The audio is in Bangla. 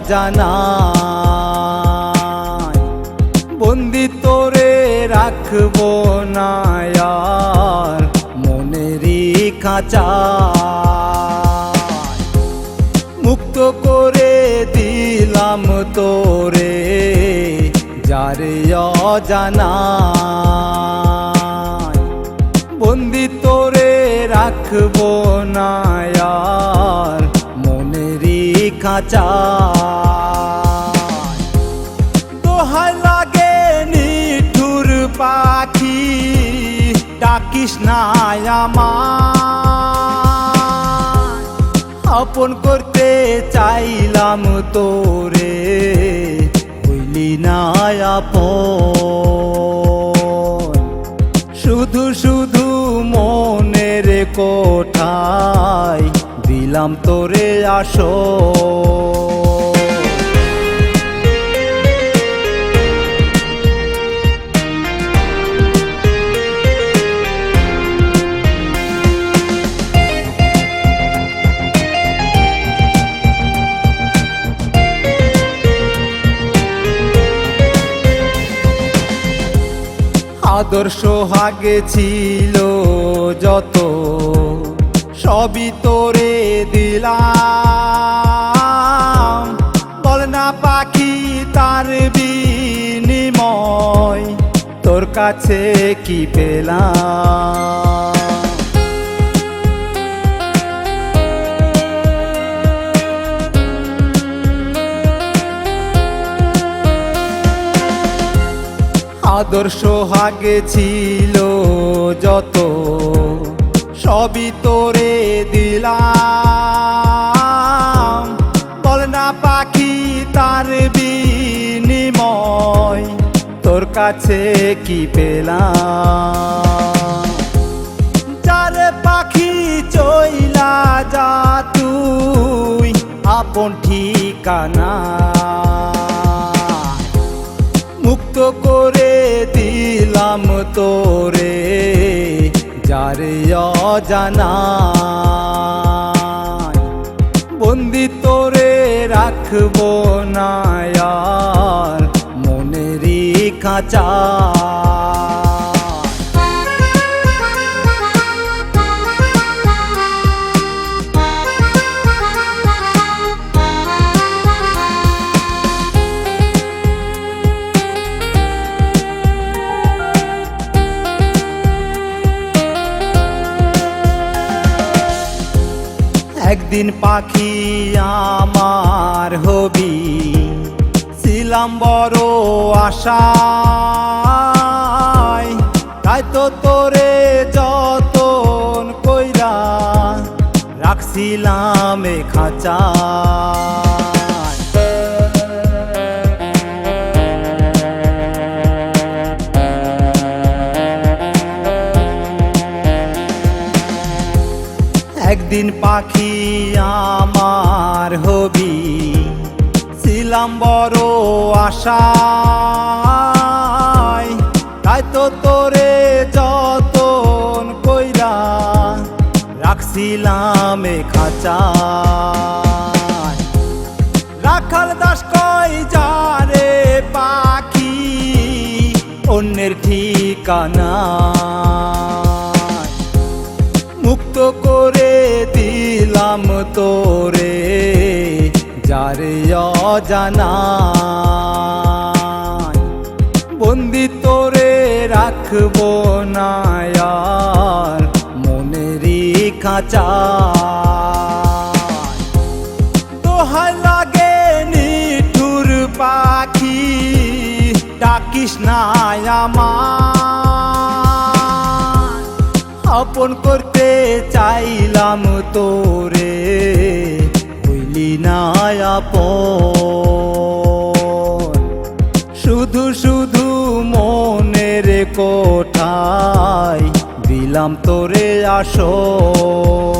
অজানায় বন্দি তোরে রাখবো না আর মনেরই খাঁচায়। মুক্ত করে দিলাম তোরে যারে অজানায় বন্দি তোরে রাখবো না আর মনেরই খাঁচায়। দোহাই লাগে নিঠুর পাখি ডাকিস না আমায়, আপন করতে চাইলাম তোরে হইলি না আপন। শুধু শুধু মনের কোঠায় দিলাম তোরে আসন। আদর্শ আগে ছিল যত সবই তোরে দিলাম, বল না পাখি তার বিনিময় তোর কাছে কি পেলাম। আদর্শ আগে ছিল যত সবই তোরে দিলাম, বল না পাখি তার বিনিময় তোর কাছে কি পেলাম। যার পাখি চইলা যা তুই আপন ঠিকানা মুক্ত করে দিলাম তোরে যারে অজানায় বন্দি তোরে রাখবো না আর মনেরই খাঁচায়। একদিন পাখি আমার হবি ছিলাম বড় আশায়, তাই তো তোরে যতন কইরা রাখছিলাম এ খাঁচায়। একদিন পাখি আমার হবি ছিলাম বড় আশায়, তাই তো তোরে যতন কইরা রাখছিলাম এ খাঁচায়। রাখাল দাস কই যারে পাখি অন্যের ঠিকানা মুক্ত করে দিলাম তোরে যারে অজানায় বন্দি তোরে রাখবো না আর মনেরই খাঁচায়। দোহাই লাগে নিঠুর পাখি ডাকিস না আমায়, আপন করতে চাইলাম তোরে হইলি না আপন। শুধু শুধু মনের কোঠায় দিলাম তোরে আসন।